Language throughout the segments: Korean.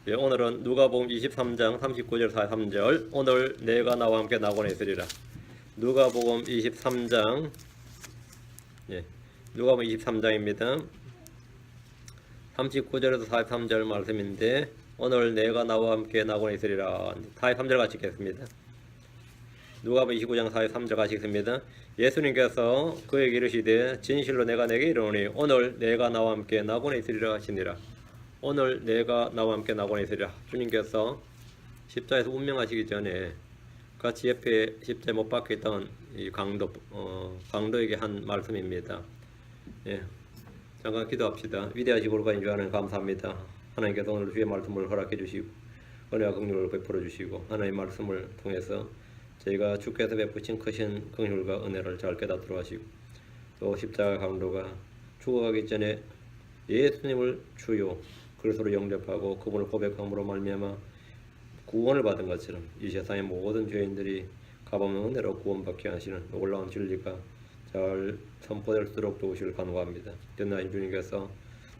예, 오늘은 누가복음 23장 39절 43절 오늘 내가 나와 함께 나고는 있으리라. 누가복음 23장 누가복음 23장입니다. 39절에서 43절 말씀인데 오늘 내가 나와 함께 나고는 있으리라. 43절 같이 읽겠습니다. 누가복음 29장 43절 같이 읽습니다. 예수님께서 그에게 이르시되 진실로 내가 내게 이르노니 오늘 내가 나와 함께 나고는 있으리라 하시니라. 오늘 내가 나와 함께 나고는 있으리라. 주님께서 십자에서 운명하시기 전에 같이 옆에 십자에 못 박혔던 이 강도에게 한 말씀입니다. 예, 잠깐 기도합시다. 위대하시고 거룩하신 주 하나님 감사합니다. 하나님께서 오늘 주의 말씀을 허락해 주시고 은혜와 긍휼을 베풀어 주시고 하나님의 말씀을 통해서 저희가 주께서 베푸신 크신 긍휼과 은혜를 잘 깨닫도록 하시고 또 십자가 강도가 죽어가기 전에 예수님을 주요 그리스도로 영접하고 그분을 고백함으로 말미암아 구원을 받은 것처럼 이 세상의 모든 죄인들이 값없는 은혜로 구원받게 하시는 놀라운 진리가 잘 선포될수록 도우시길 간구합니다. 전하신 주님께서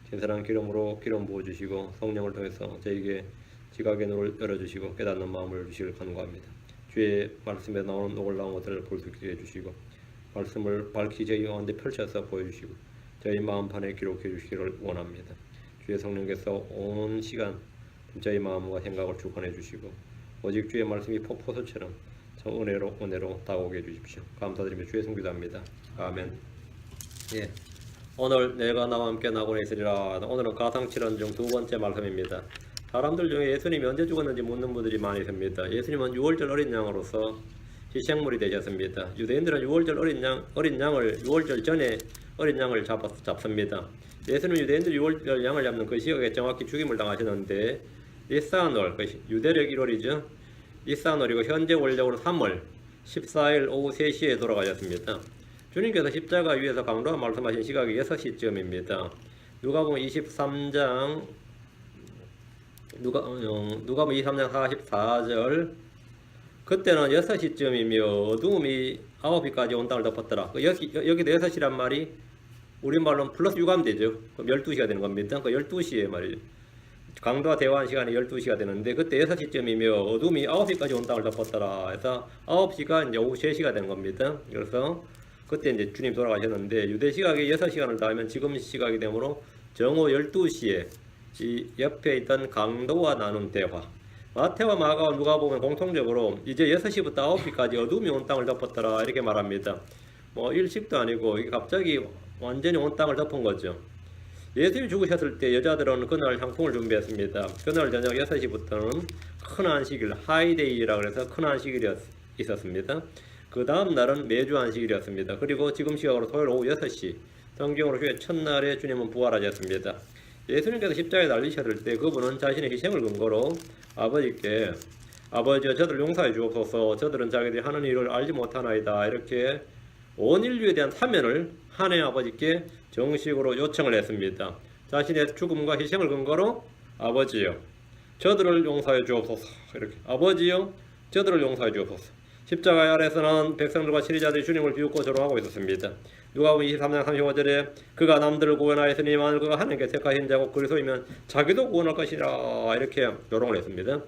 신선한 기름으로 기름 부어주시고 성령을 통해서 저에게 지각의 눈을 열어주시고 깨닫는 마음을 주시길 간구합니다. 주의 말씀에 나오는 놀라운 것들을 볼 수 있게 해주시고 말씀을 밝히 저희 가운데 펼쳐서 보여주시고 저희 마음판에 기록해 주시기를 원합니다. 주의 성령께서 온 시간 저희 마음과 생각을 주관해 주시고 오직 주의 말씀이 폭포수처럼 참 은혜로 다가오게 해주십시오. 감사드리며 주의 성기도합니다. 아멘. 예, 오늘 내가 나와 함께 나고는 있으리라. 오늘은 가상칠언 중 두 번째 말씀입니다. 사람들 중에 예수님이 언제 죽었는지 묻는 분들이 많이 있습니다. 예수님은 유월절 어린 양으로서 희생물이 되셨습니다. 유대인들은 유월절 어린 양을 유월절 전에 어린 양을 잡습니다. 예수님은 유대인들이 유월절 양을 잡는 그 시각에 정확히 죽임을 당하셨는데 이사놀, 유대력 1월이죠. 이사놀이고 현재 원력으로 3월 14일 오후 3시에 돌아가셨습니다. 주님께서 십자가 위에서 강도가 말씀하신 시각이 6시쯤입니다. 누가복음 23장 누가복음 23장 44절 그때는 6시쯤이며 어두움이 9시까지 온 땅을 덮었더라. 여기도 6시란 말이 우리말로는 플러스 6하면 되죠. 그럼 12시가 되는 겁니다. 그 12시에 말이죠. 강도와 대화한 시간이 12시가 되는데 그때 6시쯤이며 어둠이 9시까지 온 땅을 덮었더라. 그래서 9시가 이제 오후 3시가 되는 겁니다. 그래서 그때 이제 주님 돌아가셨는데 유대 시각에 6시간을 더하면 지금 시각이 되므로 정오 12시에 이 옆에 있던 강도와 나눈 대화. 마태와 마가와 누가복음은 공통적으로 이제 6시부터 9시까지 어둠이 온 땅을 덮었더라 이렇게 말합니다. 뭐 일식도 아니고 이게 갑자기 완전히 온 땅을 덮은 거죠. 예수님이 죽으셨을 때 여자들은 그날 향품을 준비했습니다. 그날 저녁 6시부터는 큰 안식일, 하이데이라고 해서 큰 안식일이 있었습니다. 그 다음 날은 매주 안식일이었습니다. 그리고 지금 시각으로 토요일 오후 6시, 성경으로 주의 첫날에 주님은 부활하셨습니다. 예수님께서 십자가에 달리셨을 때 그분은 자신의 희생을 근거로 아버지께 아버지여 저들을 용서해 주옵소서 저들은 자기들이 하는 일을 알지 못하나이다 이렇게 온 인류에 대한 사면을 하나님 아버지께 정식으로 요청을 했습니다. 자신의 죽음과 희생을 근거로 아버지여 저들을 용서해 주옵소서 이렇게 아버지여 저들을 용서해 주옵소서. 십자가 아래서는 백성들과 치리자들이 주님을 비웃고 조롱하고 있었습니다. 누가복음 23장 35절에 그가 남들을 구원하였으니 만일 그가 하나님께 택하신 자고 그리스도이면 자기도 구원할 것이라 이렇게 조롱을 했습니다.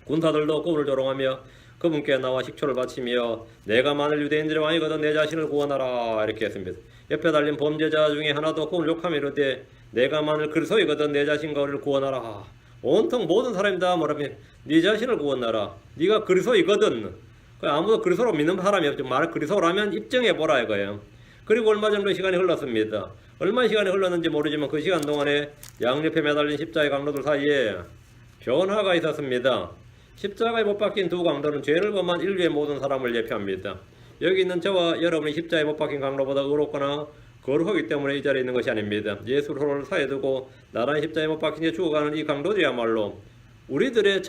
군사들도 그분을 조롱하며 그분께 나와 식초를 바치며 내가 만일 유대인들의 왕이거든 내 자신을 구원하라 이렇게 했습니다. 옆에 달린 범죄자 중에 하나도 그분을 욕하며 이르되 내가 만일 그리스도이거든 내 자신과 우리를 구원하라. 온통 모든 사람이 다 뭐라며 네 자신을 구원하라. 네가 그리스도이거든. 아무도 그리스도로 믿는 사람이 없죠. 말을 그리스도라면 입증해보라 이거예요. 그리고 얼마 정도 시간이 흘렀습니다. 얼마 시간이 흘렀는지 모르지만 그 시간 동안에 양옆에 매달린 십자가의 강도들 사이에 변화가 있었습니다. 십자가에 못 박힌 두 강도는 죄를 범한 인류의 모든 사람을 예표합니다. 여기 있는 저와 여러분이 십자가에 못 박힌 강도보다 의롭거나 거룩하기 때문에 이 자리에 있는 것이 아닙니다. 예수를 사이에 두고 나란히 십자가에 못 박힌 채 죽어가는 이 강도들이야말로 우리들의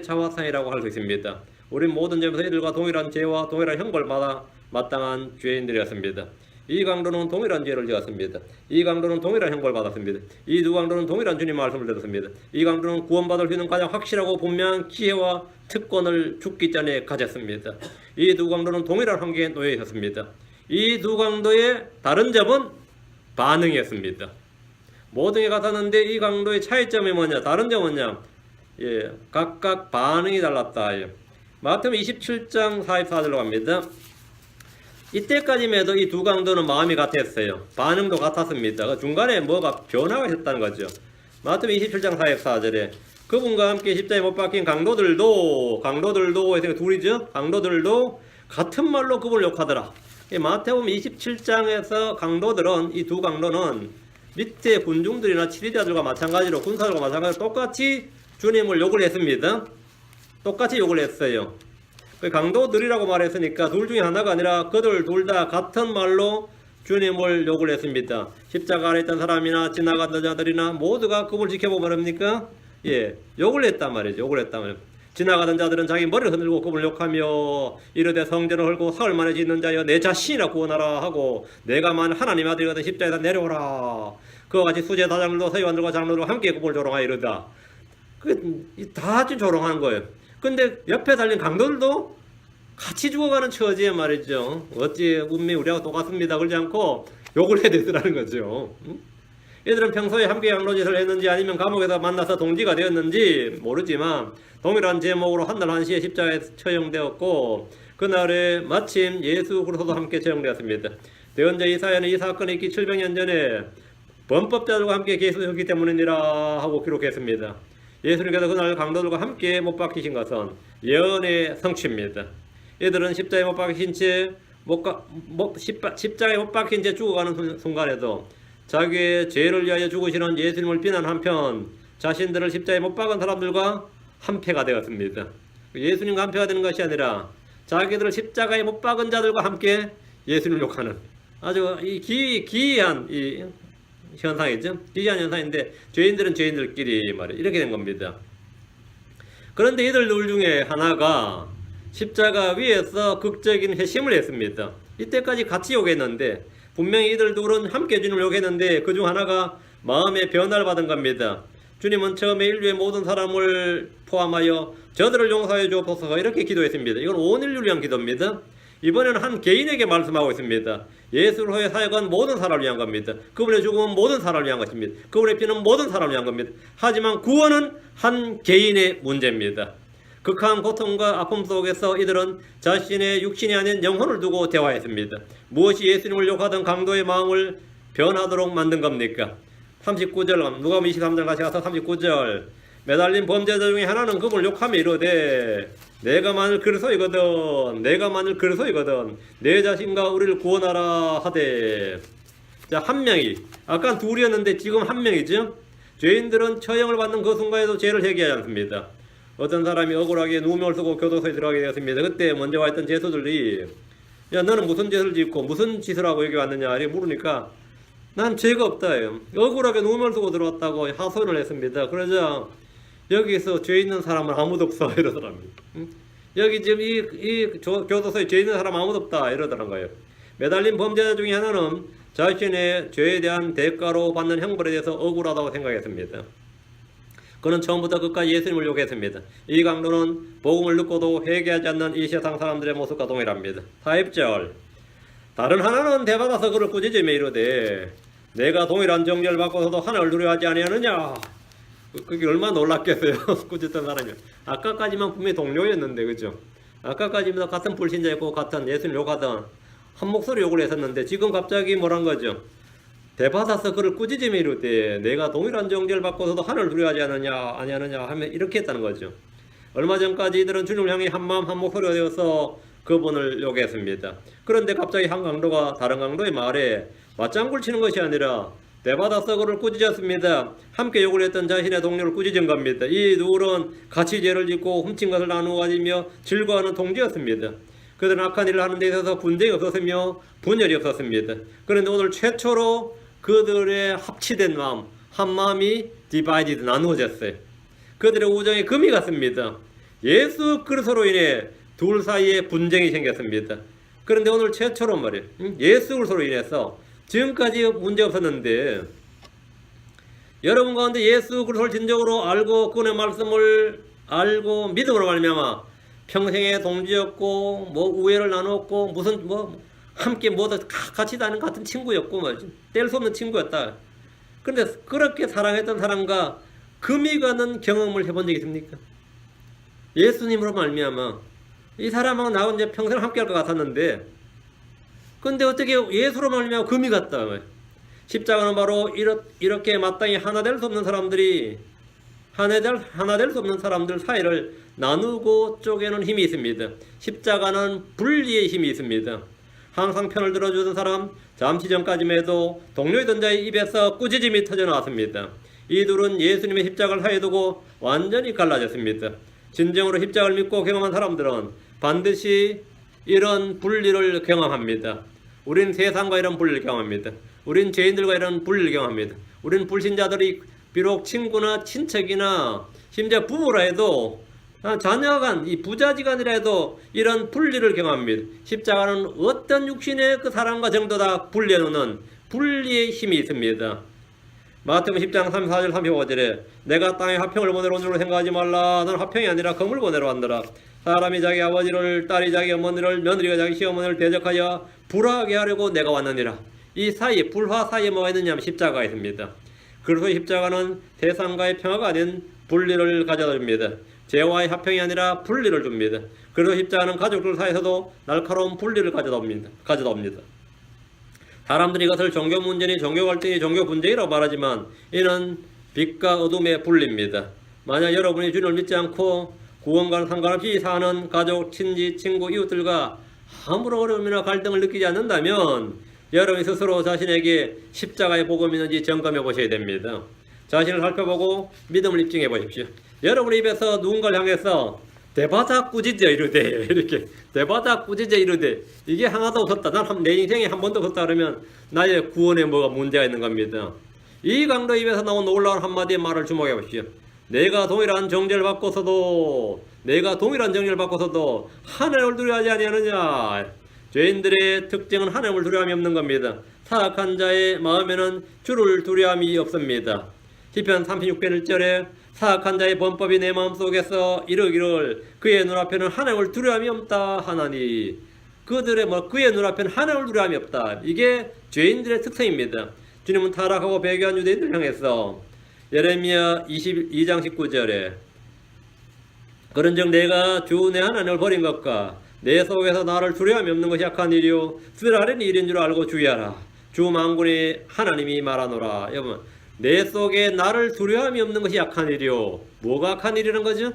자화상이라고 할 수 있습니다. 우리 모든 점에서 이들과 동일한 죄와 동일한 형벌을 받아 마땅한 죄인들이었습니다. 이 강도는 동일한 죄를 지었습니다. 이 강도는 동일한 형벌을 받았습니다. 이 두 강도는 동일한 주님 말씀을 들었습니다. 이 강도는 구원받을 수 있는 가장 확실하고 분명한 기회와 특권을 죽기 전에 가졌습니다. 이 두 강도는 동일한 환경에 놓여 있었습니다. 이 두 강도의 다른 점은 반응이었습니다. 모든 게 같았는데 이 강도의 차이점이 뭐냐? 다른 점은 뭐냐? 예, 각각 반응이 달랐다. 예. 마태복음 27장 44절로 갑니다. 이때까지만 해도 이 두 강도는 마음이 같았어요. 반응도 같았습니다. 그 중간에 뭐가 변화가 있었다는 거죠. 마태복음 27장 44절에 그분과 함께 십자가에 못 박힌 강도들도 해서 둘이죠. 강도들도 같은 말로 그분을 욕하더라. 마태복음 27장에서 강도들은 이 두 강도는 밑에 군중들이나 치리자들과 마찬가지로 군사들과 마찬가지로 똑같이 주님을 욕을 했습니다. 똑같이 욕을 했어요. 강도들이라고 말했으니까 둘 중에 하나가 아니라 그들 둘 다 같은 말로 주님을 욕을 했습니다. 십자가 아래 있던 사람이나 지나가던 자들이나 모두가 그분을 지켜보고 말합니까? 예, 욕을 했단 말이죠. 욕을 했단 말이에요. 지나가던 자들은 자기 머리를 흔들고 그분을 욕하며 이르되 성전을 헐고 사흘 만에 짓는 자여 내 자신이라 구원하라 하고 내가 만일 하나님 아들이거든 십자에다 내려오라. 그와 같이 수제 다장들도 서기관들과 장로들과 함께 그분을 조롱하여 이르다. 다 같이 조롱하는 거예요. 근데 옆에 달린 강도들도 같이 죽어가는 처지에 말이죠. 어찌 운명이 우리하고 똑같습니다. 그러지 않고 욕을 해야 되더라는 거죠. 얘들은 평소에 함께 양로짓을 했는지 아니면 감옥에서 만나서 동지가 되었는지 모르지만 동일한 제목으로 한날 한시에 십자가에 처형되었고 그날에 마침 예수 그리스도도 함께 처형되었습니다. 대언자 이사야는 이 사건이 있기 700년 전에 범법자들과 함께 계수했기 때문이니라 하고 기록했습니다. 예수님께서 그날 강도들과 함께 못 박히신 것은 예언의 성취입니다. 이들은 십자가에 못 박힌 채 십자가에 못 박힌 채 죽어가는 순간에도 자기의 죄를 위하여 죽으시는 예수님을 비난한 한편 자신들을 십자가에 못 박은 사람들과 한패가 되었습니다. 예수님과 한패가 되는 것이 아니라 자기들을 십자가에 못 박은 자들과 함께 예수님을 욕하는 아주 기이한 이 현상이죠. 기이한 현상인데 죄인들은 죄인들끼리 말이에요. 이렇게 된 겁니다. 그런데 이들 둘 중에 하나가 십자가 위에서 극적인 회심을 했습니다. 이때까지 같이 욕했는데 분명히 이들 둘은 함께 주님을 욕했는데 그 중 하나가 마음의 변화를 받은 겁니다. 주님은 처음에 인류의 모든 사람을 포함하여 저들을 용서해 주옵소서 이렇게 기도했습니다. 이건 온 인류를 위한 기도입니다. 이번에는 한 개인에게 말씀하고 있습니다. 예수로의 사역은 모든 사람을 위한 겁니다. 그분의 죽음은 모든 사람을 위한 것입니다. 그분의 피는 모든 사람을 위한 겁니다. 하지만 구원은 한 개인의 문제입니다. 극한 고통과 아픔 속에서 이들은 자신의 육신이 아닌 영혼을 두고 대화했습니다. 무엇이 예수님을 욕하던 강도의 마음을 변하도록 만든 겁니까? 39절 누가복음 23장 같이 가서 39절 매달린 범죄자 중에 하나는 그분을 욕하며 이르되 내가 만일 그리스도이거든 내 자신과 우리를 구원하라 하되. 자, 한 명이 아까 둘이었는데 지금 한 명이죠. 죄인들은 처형을 받는 그 순간에도 죄를 회개하지 않습니다. 어떤 사람이 억울하게 누명을 쓰고 교도소에 들어가게 되었습니다. 그때 먼저 와 있던 죄수들이 야 너는 무슨 죄를 짓고 무슨 짓을 하고 여기 왔느냐 이렇게 물으니까 난 죄가 없다 해요. 억울하게 누명을 쓰고 들어왔다고 하소연을 했습니다. 그러자 여기서 죄 있는 사람은 아무도 없어 이러더랍니다. 여기 지금 이 교도소에 죄 있는 사람 아무도 없다 이러더란 거예요. 매달린 범죄자 중에 하나는 자신의 죄에 대한 대가로 받는 형벌에 대해서 억울하다고 생각했습니다. 그는 처음부터 끝까지 예수님을 욕했습니다. 이 강도는 복음을 듣고도 회개하지 않는 이 세상 사람들의 모습과 동일합니다. 40절 다른 하나는 대받아서 그를 꾸짖으며 이르되 내가 동일한 정죄를 받고서도 하나를 두려워하지 아니하느냐. 그게 얼마나 놀랍겠어요. 꾸짖던 사람이 아까까지만 분명히 동료였는데 그죠? 아까까지만 같은 불신자였고 같은 예수님 욕하던 한 목소리 욕을 했었는데 지금 갑자기 뭐란 거죠? 대받아서 그를 꾸짖으며 이르되 내가 동일한 정죄를 받고서도 하나를 두려워하지 아니하느냐 하면 이렇게 했다는 거죠. 얼마 전까지 이들은 주님을 향해 한마음 한 목소리가 되어서 그분을 욕했습니다. 그런데 갑자기 한 강도가 다른 강도의 말에 맞장구를 치는 것이 아니라 대받아서 그를 꾸짖었습니다. 함께 욕을 했던 자신의 동료를 꾸짖은 겁니다. 이 둘은 같이 죄를 짓고 훔친 것을 나누어 가지며 즐거워하는 동지였습니다. 그들은 악한 일을 하는 데 있어서 분쟁이 없었으며 분열이 없었습니다. 그런데 오늘 최초로 그들의 합치된 마음, 한 마음이 디바이디드 나누어졌어요. 그들의 우정이 금이 갔습니다. 예수 그리스도로 인해 둘 사이에 분쟁이 생겼습니다. 그런데 오늘 최초로 말이에요. 예수 그리스도로 인해서 지금까지 문제 없었는데 여러분 가운데 예수 그리스도를 진정으로 알고 그분의 말씀을 알고 믿음으로 말미암아 평생의 동지였고 뭐 우애를 나눴고 무슨 함께 같이 다니는 같은 친구였고 뗄 수 없는 친구였다. 그런데 그렇게 사랑했던 사람과 금이 가는 경험을 해본 적이 있습니까? 예수님으로 말미암아 이 사람하고 나하고 이제 평생 함께할 것 같았는데, 근데 어떻게 예수로 말미암아 금이 갔다. 십자가는 바로 이렇게 마땅히 하나 될 수 없는 사람들이 하나 될 수 없는 사람들 사이를 나누고 쪼개는 힘이 있습니다. 십자가는 분리의 힘이 있습니다. 항상 편을 들어주던 사람, 잠시 전까지만 해도 동료이던 자의 입에서 꾸짖음이 터져 나왔습니다. 이 둘은 예수님의 십자가를 사이에 두고 완전히 갈라졌습니다. 진정으로 십자가를 믿고 경험한 사람들은 반드시 이런 분리를 경험합니다. 우린 세상과 이런 분리를 경험합니다. 우린 죄인들과 이런 분리를 경험합니다. 우린 불신자들이 비록 친구나 친척이나 심지어 부모라 해도 자녀간, 이 부자지간이라 해도 이런 분리를 경험합니다. 십자가는 어떤 육신의 그 사람과 정도 다 분리해놓는 분리의 힘이 있습니다. 마태복음 10장 34절 35절에 내가 땅에 화평을 보내러 온 줄로 생각하지 말라. 너는 화평이 아니라 검을 보내러 왔느라. 사람이 자기 아버지를, 딸이 자기 어머니를, 며느리가 자기 시어머니를 대적하여 불화하게 하려고 내가 왔느니라. 이 사이에, 불화 사이에 뭐가 있느냐 하면 십자가가 있습니다. 그래서 십자가는 세상과의 평화가 아닌 분리를 가져다 줍니다. 죄와의 화평이 아니라 분리를 줍니다. 그래서 십자가는 가족들 사이에서도 날카로운 분리를 가져다 옵니다. 사람들이 이것을 종교 문제니 종교 갈등이 종교 분쟁이라고 말하지만 이는 빛과 어둠의 분리입니다. 만약 여러분이 주님을 믿지 않고 구원과는 상관없이 사는 가족, 친지, 친구, 이웃들과 아무런 어려움이나 갈등을 느끼지 않는다면 여러분이 스스로 자신에게 십자가의 복음이 있는지 점검해 보셔야 됩니다. 자신을 살펴보고 믿음을 입증해 보십시오. 여러분의 입에서 누군가를 향해서 대바닥 꾸짖어 이르되, 이렇게 대바닥 꾸짖어 이르되, 이게 하나도 없었다, 난 내 인생에 한 번도 없었다 그러면 나의 구원에 뭐가 문제가 있는 겁니다. 이 강도 입에서 나온 놀라운 한마디의 말을 주목해 보십시오. 내가 동일한 정죄를 받고서도 하나님을 두려워하지 아니하느냐. 죄인들의 특징은 하나님을 두려움이 없는 겁니다. 타락한 자의 마음에는 주를 두려움이 없습니다. 시편 36편 1절에 사악한 자의 범법이 내 마음속에서 이르기를 그의 눈앞에는 하나님을 두려움이 없다 하나니. 그의 눈앞에는 하나님을 두려움이 없다. 이게 죄인들의 특성입니다. 주님은 타락하고 배교한 유대인들을 향해서 예레미야 22장 19절에 그런즉 내가 주 내 하나님을 버린 것과 내 속에서 나를 두려움이 없는 것이 악한 일이요 쓰라린 일인 줄 알고 주의하라. 주 만군의 하나님이 말하노라. 여러분, 내 속에 나를 두려움이 없는 것이 악한 일이요. 뭐가 악한 일이라는 거죠?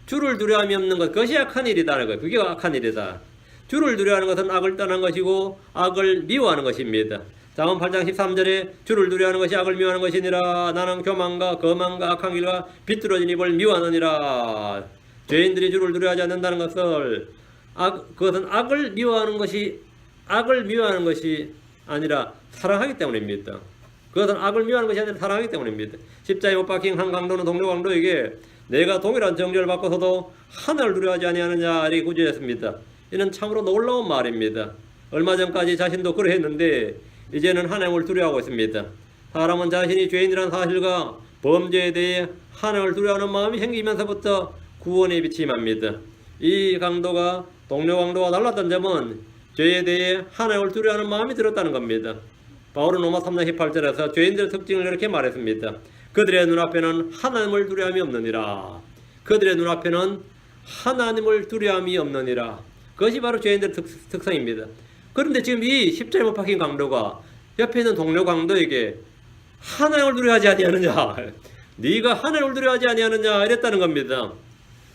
주를 두려움이 없는 것, 그것이 악한 일이다는 거예요. 그게 악한 일이다. 주를 두려워하는 것은 악을 떠난 것이고 악을 미워하는 것입니다. 잠언 8장 13절에 주를 두려워하는 것이 악을 미워하는 것이니라. 나는 교만과 거만과 악한 길과 비뚤어진 입을 미워하느니라. 죄인들이 주를 두려워하지 않는다는 것을 그것은 악을 미워하는 것이 아니라 사랑하기 때문입니다. 그것은 악을 미워하는 것이 아니라 사랑하기 때문입니다. 십자가에 못 박힌 한 강도는 동료 강도에게 내가 동일한 정죄를 받고서도 하나를 두려워하지 아니하느냐 이렇게 구제했습니다. 이는 참으로 놀라운 말입니다. 얼마 전까지 자신도 그러했는데 이제는 하나님을 두려워하고 있습니다. 사람은 자신이 죄인이라는 사실과 범죄에 대해 하나님을 두려워하는 마음이 생기면서부터 구원에 비침합니다. 이 강도가 동료 강도와 달랐던 점은 죄에 대해 하나님을 두려워하는 마음이 들었다는 겁니다. 바울은 로마 3장 18절에서 죄인들의 특징을 이렇게 말했습니다. 그들의 눈앞에는 하나님을 두려움이 없느니라. 그들의 눈앞에는 하나님을 두려움이 없느니라. 그것이 바로 죄인들의 특성입니다. 그런데 지금 이 십자가에 못 박힌 강도가 옆에 있는 동료 강도에게 하나님을 두려워하지 아니하느냐, 네가 하나님을 두려워하지 아니하느냐 이랬다는 겁니다.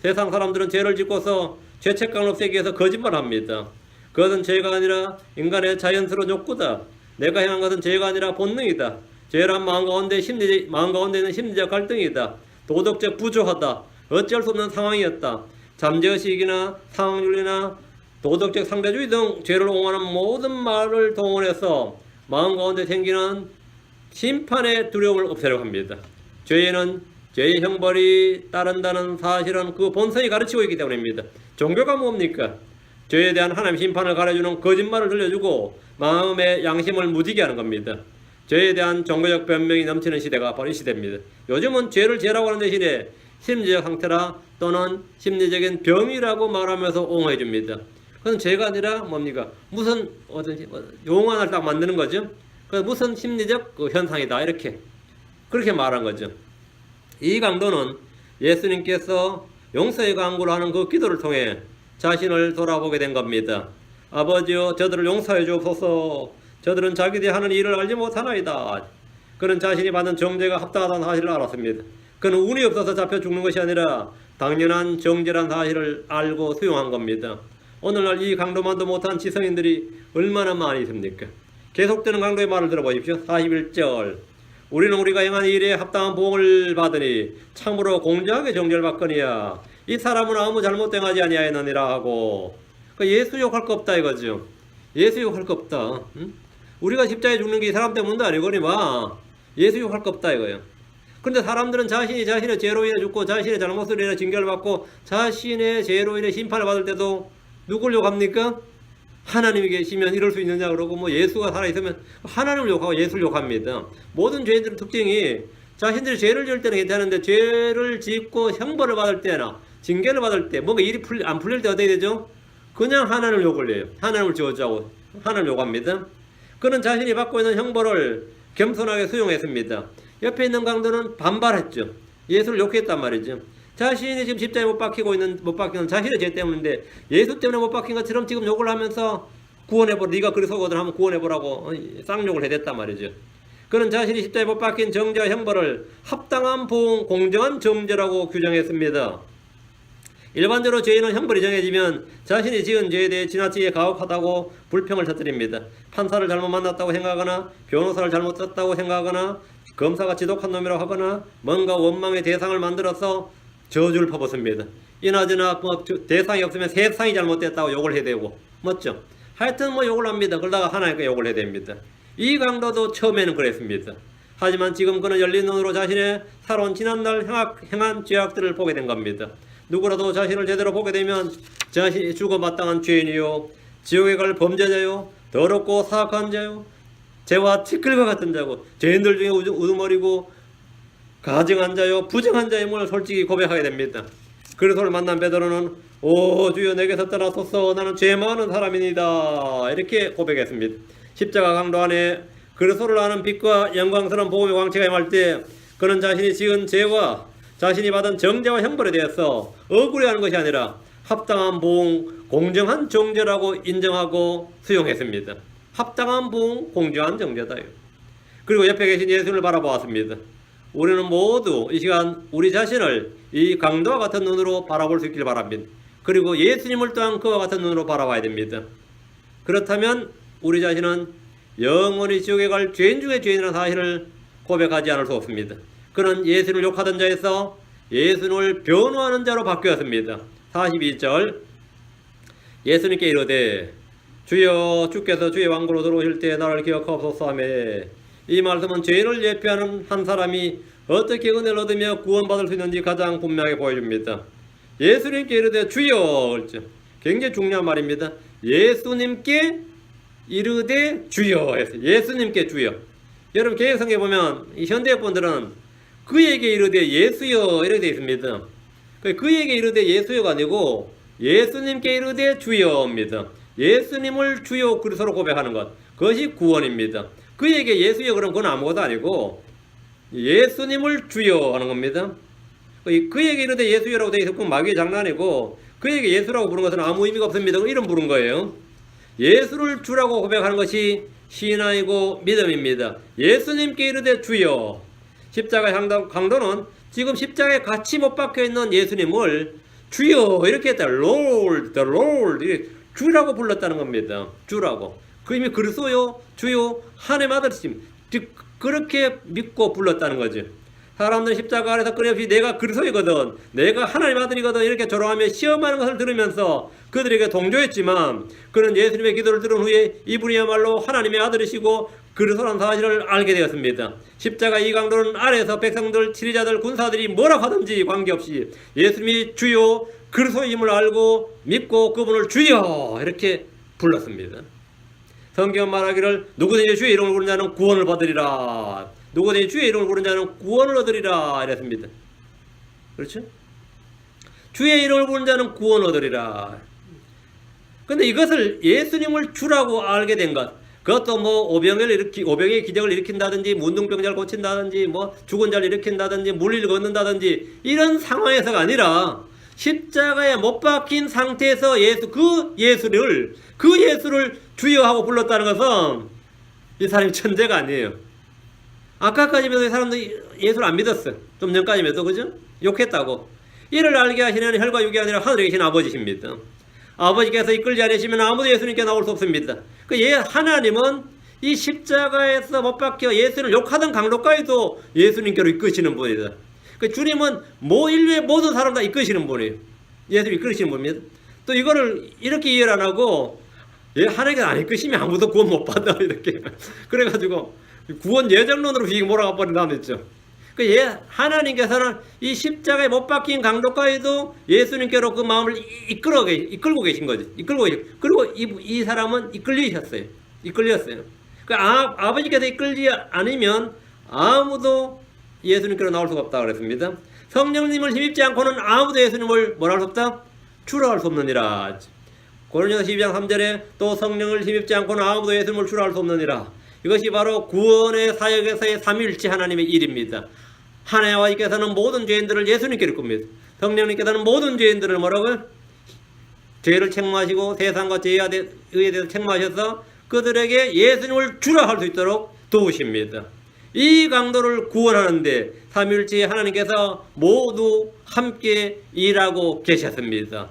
세상 사람들은 죄를 짓고서 죄책감을 없애기 위해서 거짓말합니다. 그것은 죄가 아니라 인간의 자연스러운 욕구다. 내가 행한 것은 죄가 아니라 본능이다. 죄란 마음 가운데 있는 심리적 갈등이다. 도덕적 부조하다. 어쩔 수 없는 상황이었다. 잠재의식이나 상황윤리나 도덕적 상대주의 등 죄를 옹호하는 모든 말을 동원해서 마음 가운데 생기는 심판의 두려움을 없애려고 합니다. 죄에는 죄의 형벌이 따른다는 사실은 그 본성이 가르치고 있기 때문입니다. 종교가 뭡니까? 죄에 대한 하나님 심판을 가르쳐주는 거짓말을 들려주고 마음의 양심을 무디게 하는 겁니다. 죄에 대한 종교적 변명이 넘치는 시대가 바로 이 시대입니다. 요즘은 죄를 죄라고 하는 대신에 심리적 상태라 또는 심리적인 병이라고 말하면서 옹호해 줍니다. 그건 죄가 아니라 뭡니까? 무슨 용어 하나를 딱 만드는 거죠. 그 무슨 심리적 현상이다 이렇게. 그렇게 말한 거죠. 이 강도는 예수님께서 용서의 강구를 하는 그 기도를 통해 자신을 돌아보게 된 겁니다. 아버지여, 저들을 용서해 주옵소서. 저들은 자기들이 하는 일을 알지 못하나이다. 그는 자신이 받는 정죄가 합당하다는 사실을 알았습니다. 그는 운이 없어서 잡혀 죽는 것이 아니라 당연한 정죄란 사실을 알고 수용한 겁니다. 오늘날 이 강도만도 못한 지성인들이 얼마나 많이 있습니까? 계속되는 강도의 말을 들어보십시오. 41절. 우리는 우리가 행한 일에 합당한 보응을 받으니 참으로 공정하게 정죄를 받거니와 이 사람은 아무 잘못된 하지 아니하였느니라 하고, 예수 욕할 거 없다 이거죠. 예수 욕할 거 없다. 응? 우리가 십자가에 죽는 게 이 사람 때문도 아니거니와 예수 욕할 거 없다 이거예요. 그런데 사람들은 자신이 자신의 죄로 인해 죽고 자신의 잘못으로 인해 징계를 받고 자신의 죄로 인해 심판을 받을 때도 누굴 욕합니까? 하나님이 계시면 이럴 수 있느냐 그러고, 뭐 예수가 살아있으면 하나님을 욕하고 예수를 욕합니다. 모든 죄인들의 특징이 자신들이 죄를 지을 때는 괜찮은데 죄를 짓고 형벌을 받을 때나 징계를 받을 때 뭔가 일이 안 풀릴 때 어떻게 되죠? 그냥 하나님을 욕을 해요. 하나님을 저주하고 하나님을 욕합니다. 그는 자신이 받고 있는 형벌을 겸손하게 수용했습니다. 옆에 있는 강도는 반발했죠. 예수를 욕했단 말이죠. 자신이 지금 십자가에 못 박히는 자신의 죄 때문인데 예수 때문에 못 박힌 것처럼 지금 욕을 하면서 구원해보라, 네가 그리스도거든 하면 구원해보라고 쌍욕을 해댔단 말이죠. 그는 자신이 십자가에 못 박힌 정죄와 형벌을 합당한 보응, 공정한 정죄라고 규정했습니다. 일반적으로 죄인은 형벌이 정해지면 자신이 지은 죄에 대해 지나치게 가혹하다고 불평을 터뜨립니다. 판사를 잘못 만났다고 생각하거나 변호사를 잘못 썼다고 생각하거나 검사가 지독한 놈이라고 하거나 뭔가 원망의 대상을 만들어서 저주를 퍼붓습니다. 이나저나 뭐 대상이 없으면 세상이 잘못됐다고 욕을 해대고, 맞죠? 하여튼 뭐 욕을 합니다. 그러다가 하나님께 욕을 해댑니다. 이 강도도 처음에는 그랬습니다. 하지만 지금 그는 열린 눈으로 자신의 살아온 지난날 행한 죄악들을 보게 된 겁니다. 누구라도 자신을 제대로 보게 되면 자신이 죽어 마땅한 죄인이요, 지옥에 갈 범죄자요, 더럽고 사악한 자요, 죄와 티끌과 같은 자고, 죄인들 중에 우두머리고 가증한 자요, 부정한 자임을 솔직히 고백하게 됩니다. 그리스도를 만난 베드로는 오 주여 내게서 떠나소서, 나는 죄 많은 사람이니다, 이렇게 고백했습니다. 십자가 강도 안에 그리스도를 아는 빛과 영광스러운 복음의 광채가 임할 때 그는 자신이 지은 죄와 자신이 받은 정죄와 형벌에 대해서 억울해하는 것이 아니라 합당한 보응, 공정한 정죄라고 인정하고 수용했습니다. 합당한 보응, 공정한 정죄다요. 그리고 옆에 계신 예수님을 바라보았습니다. 우리는 모두 이 시간 우리 자신을 이 강도와 같은 눈으로 바라볼 수 있길 바랍니다. 그리고 예수님을 또한 그와 같은 눈으로 바라봐야 됩니다. 그렇다면 우리 자신은 영원히 지옥에 갈 죄인 중에 죄인이라는 사실을 고백하지 않을 수 없습니다. 그는 예수를 욕하던 자에서 예수를 변호하는 자로 바뀌었습니다. 42절. 예수님께 이르되 주여, 주께서 주의 왕국으로 들어오실 때 나를 기억하옵소서 하며, 이 말씀은 죄인을 예표하는 한 사람이 어떻게 은혜를 얻으며 구원받을 수 있는지 가장 분명하게 보여줍니다. 예수님께 이르되 주여, 굉장히 중요한 말입니다. 예수님께 이르되 주여 했어요. 예수님께 주여. 여러분 개혁성경에 보면 이 현대분들은 그에게 이르되 예수여 이렇게 되어 있습니다. 그에게 이르되 예수여가 아니고 예수님께 이르되 주여입니다. 예수님을 주여 그리스도로 고백하는 것, 그것이 구원입니다. 그에게 예수여 그러면 그건 아무것도 아니고 예수님을 주여 하는 겁니다. 그에게 이르되 예수여라고 되어 있으면 그건 마귀의 장난이고, 그에게 예수라고 부른 것은 아무 의미가 없습니다. 이름 부른 거예요. 예수를 주라고 고백하는 것이 신앙이고 믿음입니다. 예수님께 이르되 주여. 십자가 강도는 지금 십자가에 같이 못 박혀 있는 예수님을 주여 이렇게 했다. Lord, the Lord, 주라고 불렀다는 겁니다. 주라고. 그 이미 그리스도요, 주요, 하나님 아들이심, 그렇게 믿고 불렀다는 거죠. 사람들은 십자가 아래서 끊임없이 내가 그리스도이거든, 내가 하나님 아들이거든 이렇게 조롱하며 시험하는 것을 들으면서 그들에게 동조했지만, 그는 예수님의 기도를 들은 후에 이분이야말로 하나님의 아들이시고 그리스도라는 사실을 알게 되었습니다. 십자가 이 강도는 아래에서 백성들, 지리자들, 군사들이 뭐라고 하든지 관계없이 예수님이 주요 그리스도임을 알고 믿고 그분을 주여 이렇게 불렀습니다. 성경은 말하기를 누구든지 주의 이름을 부르는 자는 구원을 받으리라, 누구든지 주의 이름을 부르는 자는 구원을 얻으리라 이랬습니다. 그렇죠? 주의 이름을 부르는 자는 구원을 얻으리라. 근데 이것을 예수님을 주라고 알게 된 것, 그것도 뭐 오병의 기적을 일으킨다든지 문둥병자를 고친다든지 뭐 죽은 자를 일으킨다든지 물리를 걷는다든지 이런 상황에서가 아니라 십자가에 못 박힌 상태에서 그 예수를 주여 하고 불렀다는 것은 이 사람이 천재가 아니에요. 아까까지만 이 사람도 예수를 안 믿었어. 좀 전까지만 그죠? 욕했다고. 이를 알게 하시는 혈과 육이 아니라 하늘에 계신 아버지십니다. 아버지께서 이끌지 않으시면 아무도 예수님께 나올 수 없습니다. 하나님은 이 십자가에서 못 박혀 예수를 욕하던 강도까지도 예수님께로 이끄시는 분이다. 주님은 인류의 모든 사람 다 이끄시는 분이에요. 예수 이끄시는 분입니다. 또 이거를 이렇게 이해를 안 하고 하나님께서 안 이끄시면 아무도 구원 못 받아 이렇게 그래가지고 구원 예정론으로 몰아가 버린 다음에 있죠. 하나님께서는 이 십자가에 못 박힌 강도까지도 예수님께로 그 마음을 이끌고 계신 거죠. 그리고 이 사람은 이끌리셨어요. 아버지께서 이끌지 않으면 아무도 예수님께로 나올 수가 없다 그랬습니다. 성령님을 힘입지 않고는 아무도 예수님을 뭐라 할 수 없다? 주라 할 수 없느니라. 고린도서 12장 3절에 또 성령을 힘입지 않고는 아무도 예수님을 주라 할 수 없느니라. 이것이 바로 구원의 사역에서의 삼위일체 하나님의 일입니다. 하나님께서는 모든 죄인들을 예수님께로 이끕니다. 성령님께서는 모든 죄인들을 뭐라고요? 죄를 책망하시고 세상과 죄에 대해서 책망하셔서 그들에게 예수님을 주라 할 수 있도록 도우십니다. 이 강도를 구원하는데 삼위일체 하나님께서 모두 함께 일하고 계셨습니다.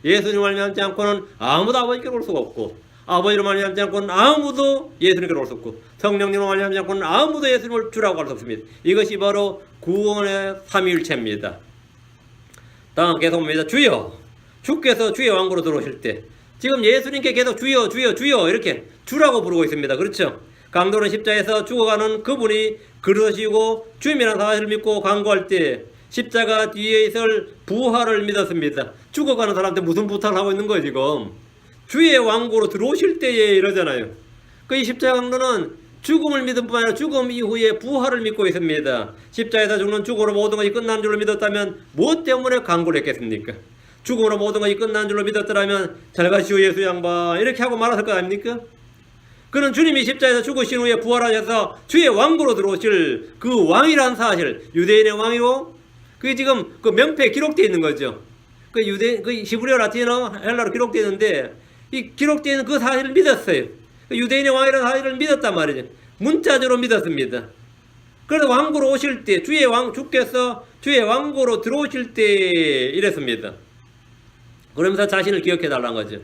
예수님을 말미암지 않고는 아무도 아버지께로 올 수가 없고 아버지로 말미암지 않고는 아무도 예수님께로 올 수 없고 성령님으로 말미암지 않고는 아무도 예수님을 주라고 할 수 없습니다. 이것이 바로 구원의 삼위일체입니다. 다음 계속 봅니다. 주께서 주의 왕국으로 들어오실 때 지금 예수님께 계속 주여 이렇게 주라고 부르고 있습니다. 그렇죠? 강도는 십자에서 죽어가는 그분이 그러시고 주님이라는 사실을 믿고 간구할 때 십자가 뒤에 있을 부활을 믿었습니다. 죽어가는 사람한테 무슨 부탁을 하고 있는 거예요 지금? 주의 왕국으로 들어오실 때에 이러잖아요. 이 십자가 강도는 죽음을 믿은 뿐 아니라 죽음 이후에 부활을 믿고 있습니다. 십자에서 죽는 죽음으로 모든 것이 끝난 줄로 믿었다면 무엇 때문에 간구를 했겠습니까? 죽음으로 모든 것이 끝난 줄로 믿었더라면 잘 가시오 예수 양반 이렇게 하고 말았을 거 아닙니까? 그는 주님이 십자에서 죽으신 후에 부활하셔서 주의 왕국으로 들어오실 그 왕이란 사실, 유대인의 왕이고 그게 지금 그 명패에 기록되어 있는 거죠. 그 히브리어, 라틴어, 헬라로 기록되어 있는데 이 기록되어 있는 그 사실을 믿었어요. 유대인의 왕이라는 사실을 믿었단 말이죠. 문자적으로 믿었습니다. 그래서 왕국으로 오실 때 주께서 주의 왕국으로 들어오실 때 이랬습니다. 그러면서 자신을 기억해 달라는 거죠.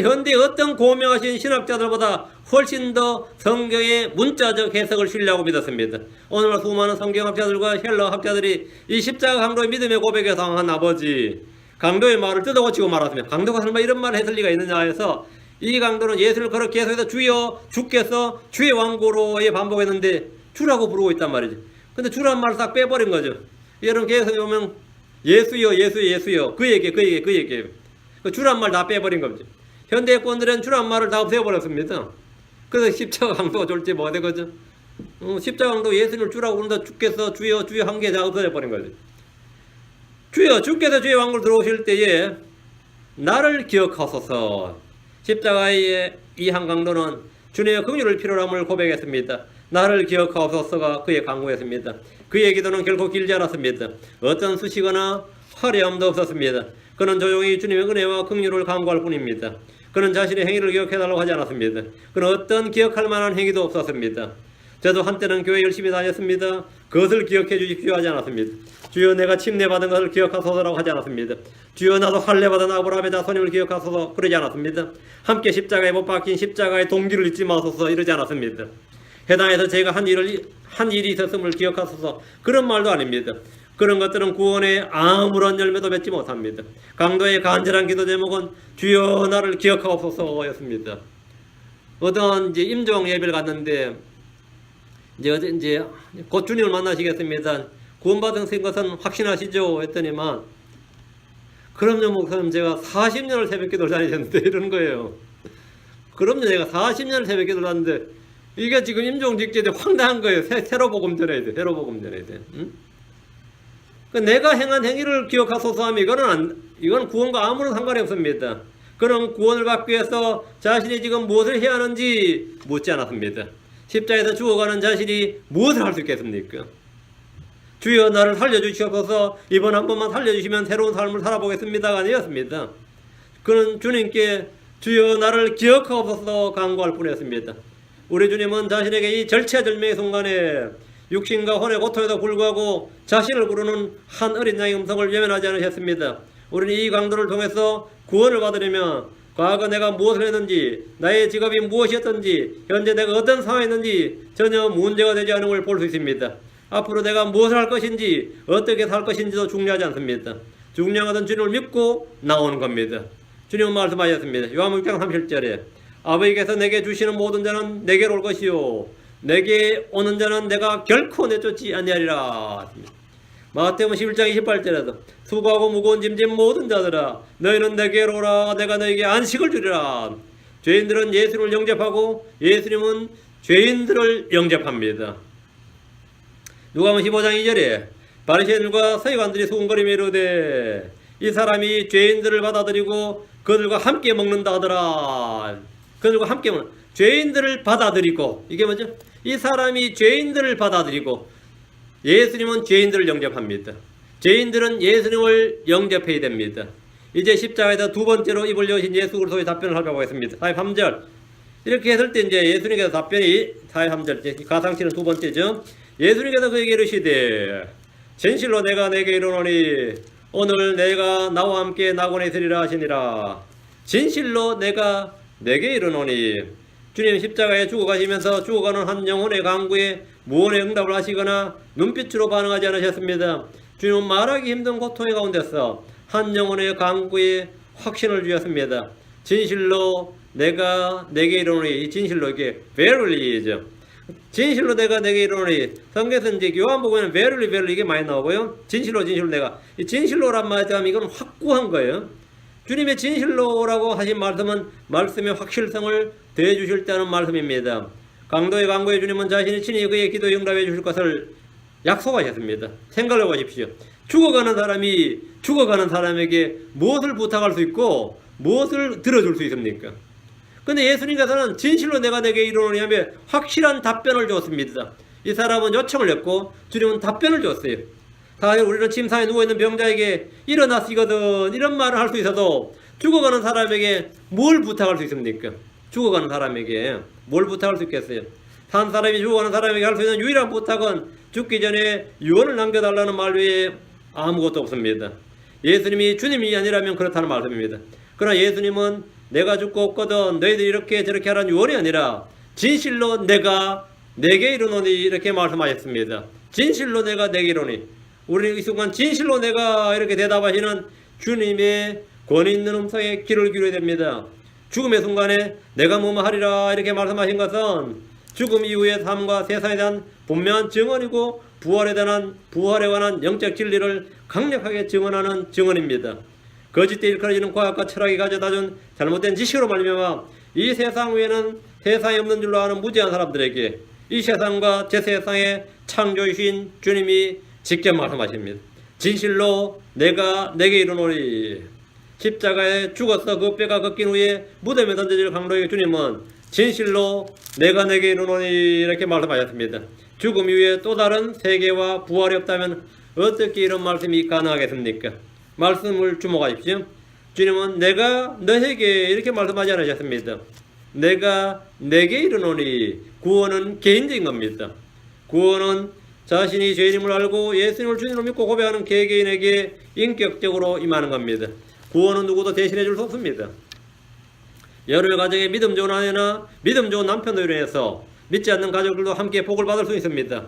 현대 어떤 고명하신 신학자들보다 훨씬 더 성경의 문자적 해석을 신뢰하고 믿었습니다. 오늘날 수많은 성경학자들과 헬러 학자들이 이 십자가 강도의 믿음의 고백에 당한 아버지 강도의 말을 뜯어고치고 말았습니다. 강도가 설마 이런 말을 했을 리가 있느냐 해서 이 강도는 예수를 그렇게 해서 주여 주께서 주의 왕국으로에 반복했는데 주라고 부르고 있단 말이죠. 근데 주라는 말을 딱 빼버린 거죠. 여러분 계속 보면 예수여 그 얘기 주란 말 다 빼버린 겁니다. 현대권들은 주란 말을 다 없애버렸습니다. 그래서 십자가 강도가 졸지 뭐 되거든. 십자가 강도 예수님을 주라고 부른다. 주께서 주여 한 개 다 없어져버린 거죠. 주께서 주의 왕국으로 들어오실 때에 나를 기억하소서. 십자가의 이 한 강도는 주님의 긍휼을 필요로 함을 고백했습니다. 나를 기억하소서가 그의 강구였습니다. 그의 기도는 결코 길지 않았습니다. 어떤 수식어나 화려함도 없었습니다. 그는 조용히 주님의 은혜와 긍휼을 간구할 뿐입니다. 그는 자신의 행위를 기억해달라고 하지 않았습니다. 그는 어떤 기억할 만한 행위도 없었습니다. 저도 한때는 교회 열심히 다녔습니다. 그것을 기억해 주십시오 하지 않았습니다. 주여 내가 침례받은 것을 기억하소서라고 하지 않았습니다. 주여 나도 할례받은 아브라함의 자손임을 기억하소서 그러지 않았습니다. 함께 십자가에 못 박힌 십자가의 동기를 잊지 마소서 이러지 않았습니다. 해당에서 제가 한 일이 있었음을 기억하소서 그런 말도 아닙니다. 그런 것들은 구원에 아무런 열매도 맺지 못합니다. 강도의 간절한 기도 제목은 주여 나를 기억하옵소서였습니다. 어떤 임종 예배를 갔는데 이제 곧 주님을 만나시겠습니다. 구원받은 것은 확신하시죠? 했더니만 그럼요 목사님 제가 40년을 새벽기도를 다니셨는데 이러는 거예요. 그럼요 제가 40년을 새벽기도를 다녔는데 이게 지금 임종 직전에 황당한 거예요. 새로 복음 전해야 돼. 응? 내가 행한 행위를 기억하소서 하면 이건 구원과 아무런 상관이 없습니다. 그런 구원을 받기 위해서 자신이 지금 무엇을 해야 하는지 묻지 않았습니다. 십자가에서 죽어가는 자신이 무엇을 할 수 있겠습니까? 주여 나를 살려주시옵소서, 이번 한 번만 살려주시면 새로운 삶을 살아보겠습니다가 아니었습니다. 그는 주님께 주여 나를 기억하옵소서 간구할 뿐이었습니다. 우리 주님은 자신에게 이 절체절명의 순간에 육신과 혼의 고통에도 불구하고 자신을 부르는 한 어린 양의 음성을 외면하지 않으셨습니다. 우리는 이 강도를 통해서 구원을 받으려면 과거 내가 무엇을 했는지, 나의 직업이 무엇이었던지, 현재 내가 어떤 상황에 있는지 전혀 문제가 되지 않은 걸 볼 수 있습니다. 앞으로 내가 무엇을 할 것인지, 어떻게 살 것인지도 중요하지 않습니다. 중요한 것은 주님을 믿고 나오는 겁니다. 주님은 말씀하셨습니다. 요한복음 6장 30절에 아버지께서 내게 주시는 모든 자는 내게로 올 것이요 내게 오는 자는 내가 결코 내쫓지 아니하리라. 마태복음 11장 28절에도 수고하고 무거운 짐진 모든 자들아 너희는 내게로 오라 내가 너희에게 안식을 주리라. 죄인들은 예수를 영접하고 예수님은 죄인들을 영접합니다. 누가복음 15장 2절에 바리새인들과 서기관들이 수군거리며 이르되 이 사람이 죄인들을 받아들이고 그들과 함께 먹는다 하더라. 그들과 함께 먹는 죄인들을 받아들이고, 이게 뭐죠? 이 사람이 죄인들을 받아들이고 예수님은 죄인들을 영접합니다. 죄인들은 예수님을 영접해야 됩니다. 이제 십자가에서 두 번째로 입을 여신 예수 그리스도의 답변을 살펴보겠습니다. 43절 이렇게 했을 때 이제 예수님께서 답변이 43절 가상치는 두 번째죠. 예수님께서 그에게 이르시되 진실로 내가 내게 이르노니 오늘 내가 나와 함께 낙원에 있으리라 하시니라. 진실로 내가 내게 이르노니 주님 십자가에 죽어가시면서 죽어가는 한 영혼의 간구에 무언의 응답을 하시거나 눈빛으로 반응하지 않으셨습니다. 주님은 말하기 힘든 고통의 가운데서 한 영혼의 간구에 확신을 주셨습니다. 진실로 내가 내게 이르노니, 이 진실로 이게 very죠. 진실로 내가 내게 이르노니, 성경에서 이제 요한복음에는 verily 이게 많이 나오고요. 진실로 내가, 이 진실로란 말씀 이건 확고한 거예요. 주님의 진실로라고 하신 말씀은 말씀의 확실성을 더해 주실 때 하는 말씀입니다. 강도의 강구에 주님은 자신이 친히 그의 기도에 응답해 주실 것을 약속하셨습니다. 생각해 보십시오. 죽어가는 사람에게 무엇을 부탁할 수 있고 무엇을 들어줄 수 있습니까? 근데 예수님께서는 진실로 내가 내게 이르노니 하며 확실한 답변을 줬습니다. 이 사람은 요청을 했고 주님은 답변을 줬어요. 사실 우리는 침상에 누워있는 병자에게 일어나시거든 이런 말을 할 수 있어도 죽어가는 사람에게 뭘 부탁할 수 있습니까? 죽어가는 사람에게 뭘 부탁할 수 있겠어요? 한 사람이 죽어가는 사람에게 할 수 있는 유일한 부탁은 죽기 전에 유언을 남겨달라는 말 외에 아무것도 없습니다. 예수님이 주님이 아니라면 그렇다는 말씀입니다. 그러나 예수님은 내가 죽고 없거든 너희들이 이렇게 저렇게 하라는 유언이 아니라 진실로 내가 내게 이르노니 이렇게 말씀하셨습니다. 진실로 내가 내게 이르노니, 우리는 이 순간 진실로 내가 이렇게 대답하시는 주님의 권위 있는 음성에 귀를 기울여야 됩니다. 죽음의 순간에 내가 뭐뭐 하리라 이렇게 말씀하신 것은 죽음 이후의 삶과 세상에 대한 분명한 증언이고 부활에 관한 영적 진리를 강력하게 증언하는 증언입니다. 거짓되이 일컬어지는 과학과 철학이 가져다준 잘못된 지식으로 말미암아 이 세상 외에는 세상에 없는 줄로 아는 무지한 사람들에게 이 세상과 제 세상의 창조주신 주님이 직접 말씀하십니다. 진실로 내가 내게 이르노니, 십자가에 죽어서 그 뼈가 걷긴 후에 무덤에 던져질 강도의 주님은 진실로 내가 내게 이르노니 이렇게 말씀하셨습니다. 죽음 이후에 또 다른 세계와 부활이 없다면 어떻게 이런 말씀이 가능하겠습니까? 말씀을 주목하십시오. 주님은 내가 너에게 이렇게 말씀하지 않으셨습니다. 내가 내게 이르노니, 구원은 개인적인 겁니다. 구원은 자신이 죄인임을 알고 예수님을 주님으로 믿고 고백하는 개개인에게 인격적으로 임하는 겁니다. 구원은 누구도 대신해 줄 수 없습니다. 여러분의 가정에 믿음 좋은 아내나 믿음 좋은 남편으로 인해서 믿지 않는 가족들도 함께 복을 받을 수 있습니다.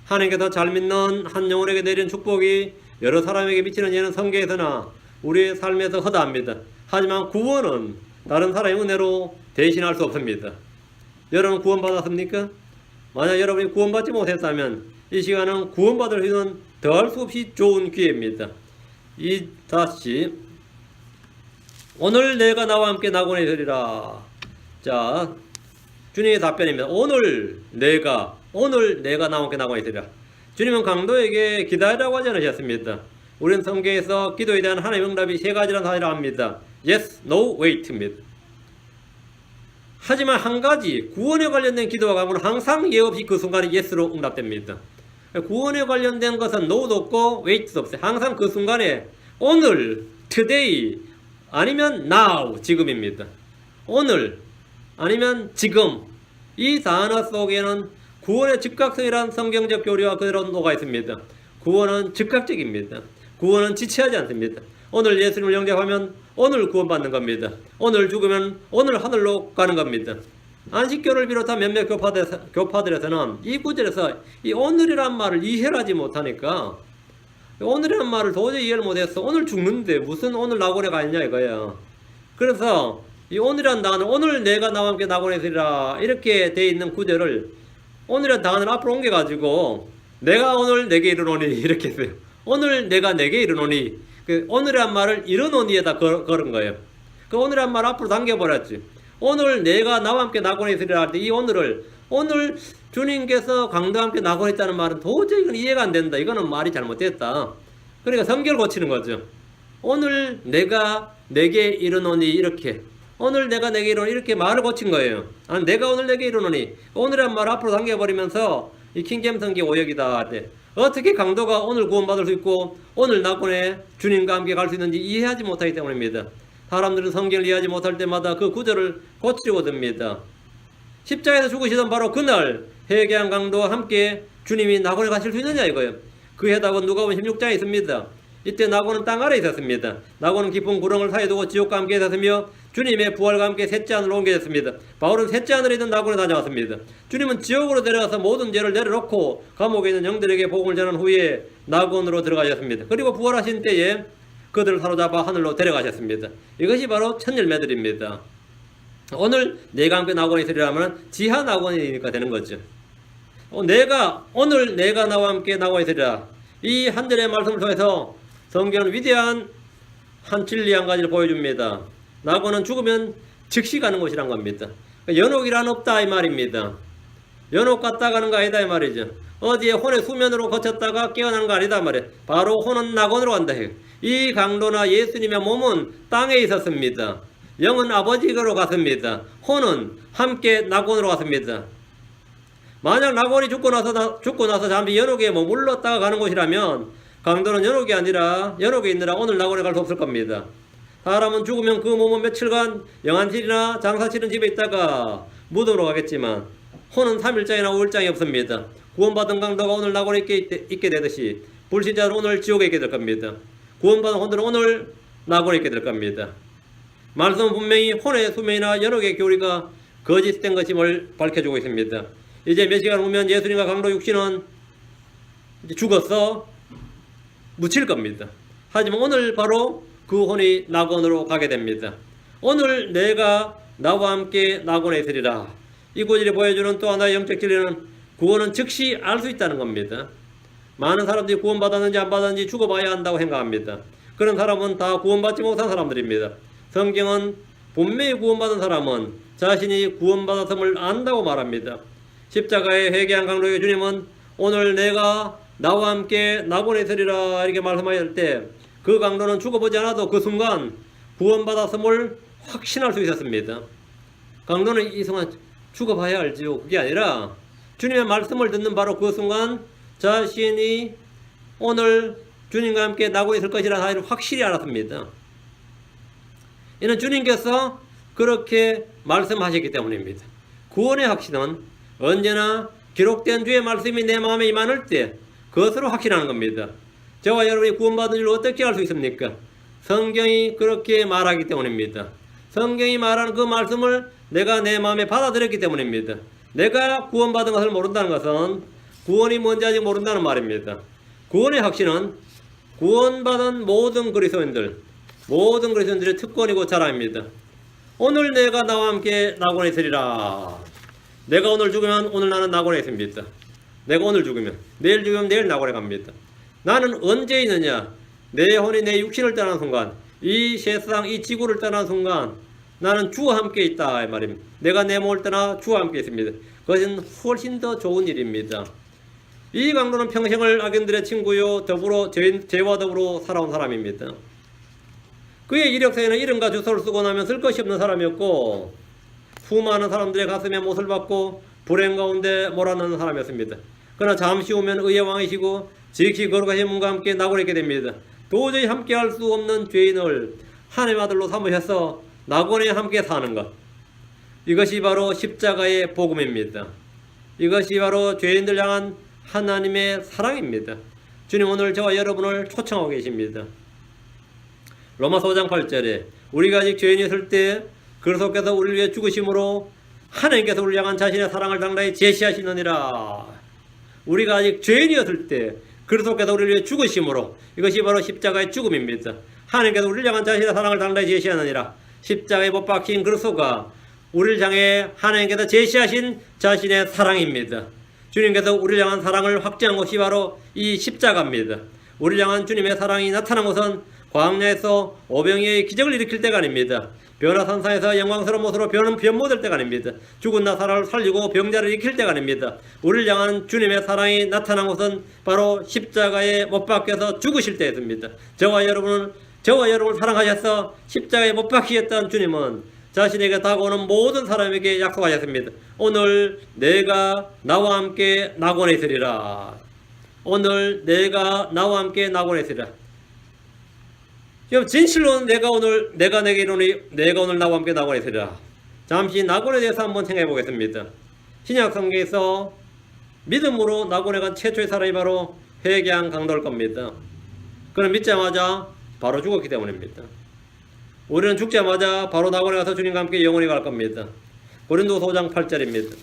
하나님께서 잘 믿는 한 영혼에게 내린 축복이 여러 사람에게 미치는 예는 성경에서나 우리의 삶에서 허다합니다. 하지만 구원은 다른 사람의 은혜로 대신할 수 없습니다. 여러분 구원 받았습니까? 만약 여러분이 구원받지 못했다면 이 시간은 구원받을 수 있는 더할 수 없이 좋은 기회입니다. 다시 오늘 내가 나와 함께 낙원에 있으리라. 자, 주님의 답변입니다. 오늘 내가 나와 함께 낙원에 있으리라. 주님은 강도에게 기다리라고 하지 않으셨습니다. 우리는 성경에서 기도에 대한 하나님의 응답이 세 가지라는 사실을 압니다. yes, no, wait입니다. 하지만 한 가지 구원에 관련된 기도와 간구는 항상 예 없이 그 순간에 yes로 응답됩니다. 구원에 관련된 것은 no도 없고 wait도 없어요. 항상 그 순간에 오늘, today 아니면 now, 지금입니다. 오늘 아니면 지금, 이 단어 속에는 구원의 즉각성이라는 성경적 교리와 그대로 녹아 있습니다. 구원은 즉각적입니다. 구원은 지체하지 않습니다. 오늘 예수님을 영접하면 오늘 구원받는 겁니다. 오늘 죽으면 오늘 하늘로 가는 겁니다. 안식교를 비롯한 몇몇 교파들에서는 이 구절에서 이 오늘이란 말을 이해를 하지 못하니까, 오늘이란 말을 도저히 이해를 못해서 오늘 죽는데 무슨 오늘 낙원에 가 있냐 이거예요. 그래서 이 오늘이란 단어는 오늘 내가 나와 함께 낙원에 있으리라 이렇게 돼 있는 구절을 오늘이란 단어를 앞으로 옮겨가지고 내가 오늘 내게 이르노니 이렇게 했어요. 오늘 내가 내게 이르노니, 그 오늘이란 말을 이르노니에다 걸은 거예요. 그 오늘이란 말 앞으로 당겨버렸지. 오늘 내가 나와 함께 낙원에 있으리라 할 때 이 오늘을, 오늘 주님께서 강도와 함께 낙원에 있다는 말은 도저히 이건 이해가 안 된다. 이거는 말이 잘못됐다. 그러니까 성경을 고치는 거죠. 오늘 내가 내게 이르노니 이렇게, 오늘 내가 내게 이르노니 이렇게 말을 고친 거예요. 아니, 내가 오늘 내게 이르노니, 오늘이란 말 앞으로 당겨버리면서 이 킹제임스 성경 오역이다 할 때 어떻게 강도가 오늘 구원받을 수 있고 오늘 낙원에 주님과 함께 갈 수 있는지 이해하지 못하기 때문입니다. 사람들은 성경을 이해하지 못할 때마다 그 구절을 고치려고 듭니다. 십자가에서 죽으시던 바로 그날 회개한 강도와 함께 주님이 낙원에 가실 수 있느냐 이거예요. 그 해답은 누가복음 16장에 있습니다. 이때 낙원은 땅 아래에 있었습니다. 낙원은 깊은 구렁을 사이에 두고 지옥과 함께 있었으며 주님의 부활과 함께 셋째 하늘로 옮겨졌습니다. 바울은 셋째 하늘에 있는 낙원에 다녀왔습니다. 주님은 지옥으로 내려가서 모든 죄를 내려놓고 감옥에 있는 영들에게 복음을 전한 후에 낙원으로 들어가셨습니다. 그리고 부활하신 때에 그들을 사로잡아 하늘로 데려가셨습니다. 이것이 바로 첫 열매들입니다. 오늘 내가 함께 낙원에 있으리라 하면 지하 낙원이니까 되는 거죠. 오늘 내가 나와 함께 낙원에 있으리라, 이 한 절의 말씀을 통해서 성경은 위대한 한 진리 한 가지를 보여줍니다. 낙원은 죽으면 즉시 가는 곳이란 겁니다. 연옥이란 없다 이 말입니다. 연옥 갔다 가는 거 아니다 이 말이죠. 어디에 혼의 수면으로 거쳤다가 깨어나는 거 아니다 말이에요. 바로 혼은 낙원으로 간다 해요. 이 강도나 예수님의 몸은 땅에 있었습니다. 영은 아버지께로 갔습니다. 혼은 함께 낙원으로 갔습니다. 만약 낙원이 죽고 나서 잠시 연옥에 머물렀다가 가는 곳이라면 강도는 연옥이 아니라 연옥에 있느라 오늘 낙원에 갈 수 없을 겁니다. 사람은 죽으면 그 몸은 며칠간 영안실이나 장사치는 집에 있다가 무덤으로 가겠지만 혼은 3일장이나 5일장이 없습니다. 구원받은 강도가 오늘 낙원에 있게 되듯이 불신자는 오늘 지옥에 있게 될 겁니다. 구원받은 혼들은 오늘 낙원에 있게 될 겁니다. 말씀은 분명히 혼의 수명이나 연옥의 교리가 거짓된 것임을 밝혀주고 있습니다. 이제 몇 시간 후면 예수님과 강도 육신은 이제 죽어서 묻힐 겁니다. 하지만 오늘 바로 그 혼이 낙원으로 가게 됩니다. 오늘 내가 나와 함께 낙원에 있으리라. 이 구절이 보여주는 또 하나의 영적 진리는 구원은 즉시 알 수 있다는 겁니다. 많은 사람들이 구원받았는지 안 받았는지 죽어봐야 한다고 생각합니다. 그런 사람은 다 구원받지 못한 사람들입니다. 성경은 분명히 구원받은 사람은 자신이 구원받았음을 안다고 말합니다. 십자가에 회개한 강도의 주님은 오늘 내가 나와 함께 낙원에 있으리라 이렇게 말씀하실 때 그 강도는 죽어보지 않아도 그 순간 구원받았음을 확신할 수 있었습니다. 강도는 이 순간 죽어봐야 알지요. 그게 아니라 주님의 말씀을 듣는 바로 그 순간 자신이 오늘 주님과 함께 낙원에 있을 것이라는 사실을 확실히 알았습니다. 이는 주님께서 그렇게 말씀하셨기 때문입니다. 구원의 확신은 언제나 기록된 주의 말씀이 내 마음에 임하는 때 그것으로 확신하는 겁니다. 저와 여러분이 구원받은 줄 어떻게 알 수 있습니까? 성경이 그렇게 말하기 때문입니다. 성경이 말하는 그 말씀을 내가 내 마음에 받아들였기 때문입니다. 내가 구원받은 것을 모른다는 것은 구원이 뭔지 아직 모른다는 말입니다. 구원의 확신은 구원받은 모든 그리스도인들의 특권이고 자랑입니다. 오늘 내가 나와 함께 낙원에 있으리라. 내가 오늘 죽으면 오늘 나는 낙원에 있습니다. 내가 오늘 죽으면 내일 죽으면 내일 낙원에 갑니다. 나는 언제 있느냐? 내 혼이 내 육신을 떠나는 순간, 이 세상 이 지구를 떠나는 순간 나는 주와 함께 있다 이 말입니다. 내가 내 몸을 떠나 주와 함께 있습니다. 그것은 훨씬 더 좋은 일입니다. 이 강도는 평생을 악인들의 친구요 더불어 죄와 더불어 살아온 사람입니다. 그의 이력서에는 이름과 주소를 쓰고 나면 쓸 것이 없는 사람이었고 수많은 사람들의 가슴에 못을 박고 불행 가운데 몰아넣는 사람이었습니다. 그러나 잠시 후면 의의 왕이시고 지극히 거룩하신 분과 함께 낙원에 있게 됩니다. 도저히 함께할 수 없는 죄인을 하나님의 아들로 삼으셔서 낙원에 함께 사는 것, 이것이 바로 십자가의 복음입니다. 이것이 바로 죄인들 향한 하나님의 사랑입니다. 주님 오늘 저와 여러분을 초청하고 계십니다. 로마서 5장 8절에 우리가 아직 죄인이었을 때 그리스도께서 우리를 위해 죽으심으로 하나님께서 우리를 향한 자신의 사랑을 당당히 제시하시느니라. 우리가 아직 죄인이었을 때 그리스도께서 우리를 위해 죽으심으로, 이것이 바로 십자가의 죽음입니다. 하나님께서 우리를 향한 자신의 사랑을 당당히 제시하느니라. 십자가에 못 박힌 그리스도가 우리를 향해 하나님께서 제시하신 자신의 사랑입니다. 주님께서 우리를 향한 사랑을 확증한 것이 바로 이 십자가입니다. 우리를 향한 주님의 사랑이 나타난 것은 광야에서 오병이어의 기적을 일으킬 때가 아닙니다. 변화산상에서 영광스러운 모습으로 변모될 때가 아닙니다. 죽은 나사로를 살리고 병자를 일으킬 때가 아닙니다. 우리를 향한 주님의 사랑이 나타난 것은 바로 십자가에 못 박혀서 죽으실 때였습니다. 저와 여러분을 사랑하셔서 십자가에 못 박히셨던 주님은 자신에게 다가오는 모든 사람에게 약속하셨습니다. 오늘 내가 나와 함께 낙원에 있으리라. 오늘 내가 나와 함께 낙원에 있으리라. 진실로 내가 오늘 나와 함께 낙원에 있으리라. 잠시 낙원에 대해서 한번 생각해 보겠습니다. 신약 성경에서 믿음으로 낙원에 간 최초의 사람이 바로 회개한 강도일 겁니다. 그는 믿자마자 바로 죽었기 때문입니다. 우리는 죽자마자 바로 낙원에 가서 주님과 함께 영원히 갈 겁니다. 고린도서 5장 8절입니다.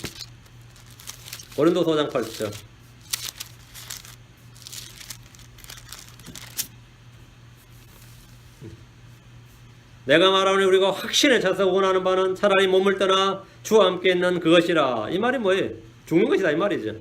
고린도서 5장 8절. 내가 말하오니 우리가 확신에 차서 원하는 바는 차라리 몸을 떠나 주와 함께 있는 그것이라. 이 말이 뭐예요? 죽는 것이다 이 말이죠.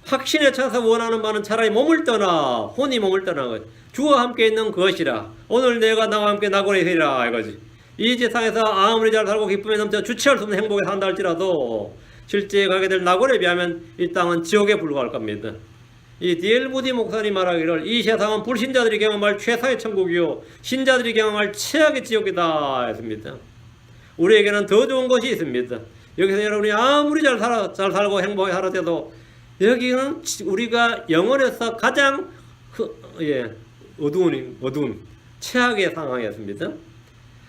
확신에 차서 원하는 바는 차라리 몸을 떠나, 혼이 몸을 떠나 거예요. 주와 함께 있는 그것이라. 오늘 내가 나와 함께 낙원에 있으리라 이거지. 이 세상에서 아무리 잘 살고 기쁨에 넘쳐 주체할 수 없는 행복에 산다 할지라도 실제 가게 될 낙원에 비하면 이 땅은 지옥에 불과할 겁니다. 이 D.L. 무디 목사님 말하기를 이 세상은 불신자들이 경험할 최상의 천국이요 신자들이 경험할 최악의 지옥이다 했습니다. 우리에게는 더 좋은 것이 있습니다. 여기서 여러분이 아무리 잘 살고 행복하게 살아도 여기는 우리가 영원에서 가장 어두운 최악의 상황이었습니다.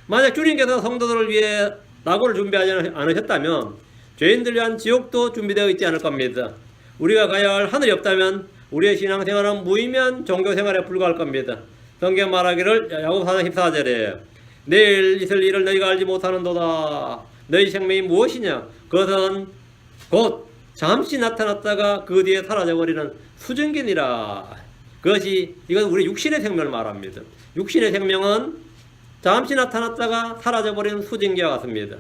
만약 주님께서 성도들을 위해 낙원을 준비하지 않으셨다면 죄인들 위한 지옥도 준비되어 있지 않을 겁니다. 우리가 가야 할 하늘이 없다면 우리의 신앙생활은 무의미한 종교생활에 불과할 겁니다. 성경 말하기를 야고보서 4장 14절에 내일 있을 일을 너희가 알지 못하는도다. 너희 생명이 무엇이냐? 그것은 곧 잠시 나타났다가 그 뒤에 사라져버리는 수증기니라. 이건 우리 육신의 생명을 말합니다. 육신의 생명은 잠시 나타났다가 사라져버리는 수증기와 같습니다.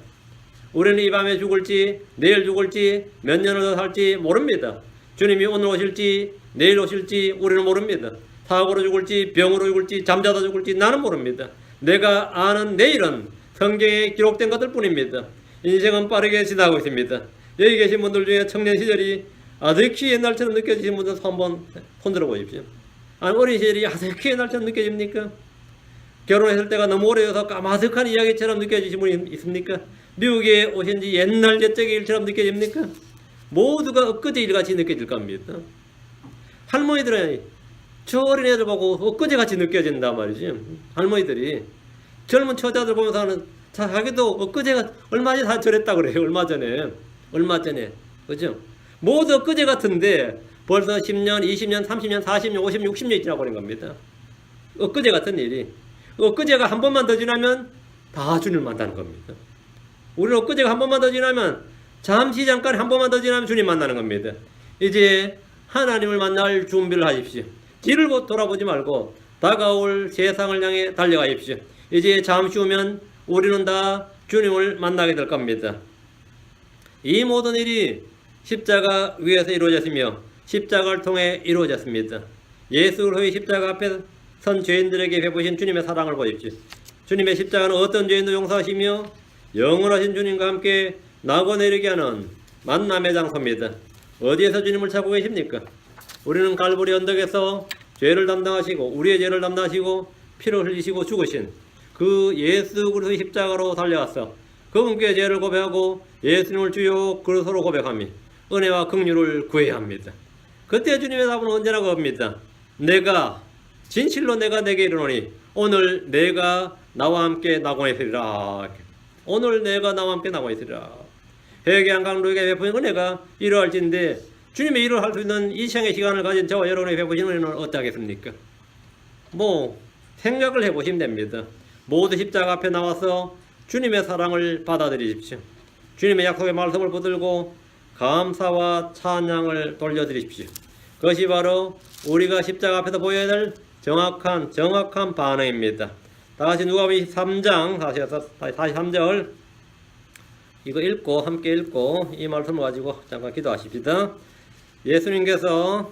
우리는 이 밤에 죽을지 내일 죽을지 몇 년을 더 살지 모릅니다. 주님이 오늘 오실지 내일 오실지 우리는 모릅니다. 사고로 죽을지 병으로 죽을지 잠자다 죽을지 나는 모릅니다. 내가 아는 내일은 성경에 기록된 것들 뿐입니다. 인생은 빠르게 지나가고 있습니다. 여기 계신 분들 중에 청년 시절이 아득히 옛날처럼 느껴지신 분들 한번 손들어 보십시오. 아니 어린 시절이 아득히 옛날처럼 느껴집니까? 결혼했을 때가 너무 오래돼서 까마득한 이야기처럼 느껴지신 분이 있습니까? 미국에 오신 지 옛날 옛적의 일처럼 느껴집니까? 모두가 엊그제 일같이 느껴질 겁니다. 할머니들은 저 어린애들 보고 엊그제같이 느껴진단 말이지. 할머니들이 젊은 처자들 보면서 하는 자기도 엊그제가 얼마 전에 다 저랬다 그래요. 얼마 전에 그죠? 모두 엊그제 같은데 벌써 10년, 20년, 30년, 40년, 50년, 60년이 지나버린 겁니다. 엊그제 같은 일이. 엊그제가 한 번만 더 지나면 다 주님을 만나는 겁니다. 우리는 엊그제가 한 번만 더 지나면 잠시 잠깐 한 번만 더 지나면 주님 만나는 겁니다. 이제 하나님을 만날 준비를 하십시오. 뒤를 돌아보지 말고 다가올 세상을 향해 달려가십시오. 이제 잠시 후면 우리는 다 주님을 만나게 될 겁니다. 이 모든 일이 십자가 위에서 이루어졌으며 십자가를 통해 이루어졌습니다. 예수 그리스도의 십자가 앞에 선 죄인들에게 베푸신 주님의 사랑을 보십시오. 주님의 십자가는 어떤 죄인도 용서하시며 영원하신 주님과 함께 낙원에 이르게 하는 만남의 장소입니다. 어디에서 주님을 찾고 계십니까? 우리는 갈보리 언덕에서 죄를 담당하시고 우리의 죄를 담당하시고 피를 흘리시고 죽으신 그 예수 그리스도의 십자가로 달려왔어. 그분께 죄를 고백하고 예수님을 주요 그리스도로 고백하며 은혜와 긍휼을 구해야 합니다. 그때 주님의 답은 언제나 그겁니다. 내가 진실로 내가 내게 이르노니 오늘 내가 나와 함께 낙원에 있으리라. 오늘 내가 나와 함께 낙원에 있으리라. 회개한 강도에게 베푸는 은혜가 이러할진데 주님의 일을 할 수 있는 이 생의 시간을 가진 저와 여러분에게 베푸신 은혜는 어떠하겠습니까? 생각을 해보시면 됩니다. 모두 십자가 앞에 나와서 주님의 사랑을 받아들이십시오. 주님의 약속의 말씀을 붙들고 감사와 찬양을 돌려드리십시오. 그것이 바로 우리가 십자가 앞에서 보여야 될 정확한 반응입니다. 다시 누가복음 3장 다시 3절 이거 읽고 함께 읽고 이 말씀을 가지고 잠깐 기도하십시다. 예수님께서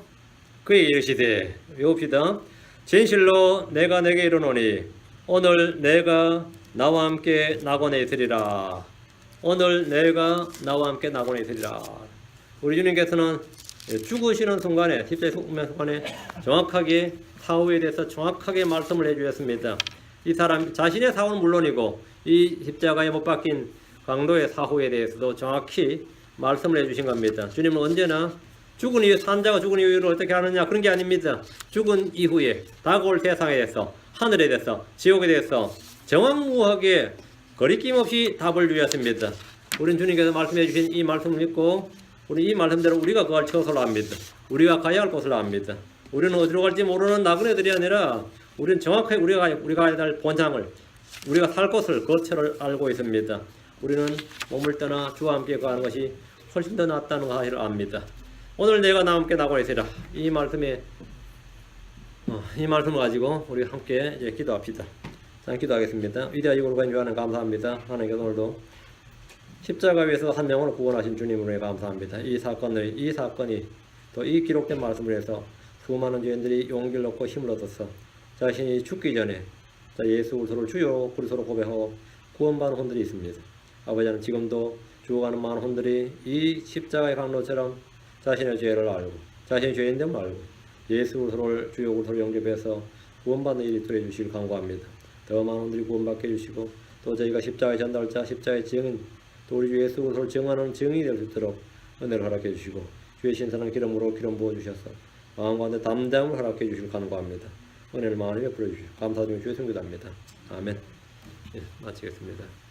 그에게 이르시되 외웁시다. 진실로 내가 내게 이르노니 오늘 내가 나와 함께 낙원에 있으리라. 오늘 내가 나와 함께 낙원에 있으리라. 우리 주님께서는 죽으시는 순간에 십자가에 죽는 순간에 정확하게 사후에 대해서 정확하게 말씀을 해주셨습니다. 이 사람 자신의 사후는 물론이고 이 십자가에 못 박힌 강도의 사후에 대해서도 정확히 말씀을 해주신 겁니다. 주님은 언제나 죽은 이후 산자가 죽은 이후를 어떻게 하느냐 그런 게 아닙니다. 죽은 이후에 다가올 세상에 대해서 하늘에 대해서 지옥에 대해서 정확무하게 거리낌 없이 답을 주셨습니다. 우린 주님께서 말씀해 주신 이 말씀을 믿고 우리 이 말씀대로 우리가 그걸 처소로 합니다. 우리가 가야 할 곳을 압니다. 우리는 어디로 갈지 모르는 나그네들이 아니라 우리는 정확하게 우리가 가야 할 본향을 우리가 살 곳을 거처를 알고 있습니다. 우리는 몸을 떠나 주와 함께 가는 것이 훨씬 더 낫다는 사실을 압니다. 오늘 내가 나와 함께 낙원에 있으리라. 이 말씀을 가지고 우리 함께 이제 기도합시다. 자, 기도하겠습니다. 위대하시고 거룩하신 주 하나님 감사합니다. 하나님께서 오늘도 십자가 위에서 한 영혼을 구원하신 주님으로 감사합니다. 이 사건이 또 이 기록된 말씀을 해서 수많은 죄인들이 용기를 얻고 힘을 얻어서 자신이 죽기 전에 예수 그리스도를 주요 그리스도로 고백하고 구원받는 혼들이 있습니다. 아버지 하나님 지금도 죽어가는 많은 혼들이 이 십자가의 강로처럼 자신의 죄를 알고 자신의 죄인됨을 알고 예수 그리스도를 주요 그리스도로 영접해서 구원받는 일이 있도록 해주시길 간구합니다. 더 많은 분들이 구원받게 해주시고 또 저희가 십자가의 전달자 십자가의 증인 또 우리 주 예수 그리스도를 증언하는 증인이 될 수 있도록 은혜를 허락해 주시고 주의 신선한 기름으로 기름 부어주셔서 마음 가운데 담대함을 허락해 주시길 간구합니다. 은혜를 많이 베풀어 주시고 감사드리며 주의 성교답니다. 아멘. 예, 마치겠습니다.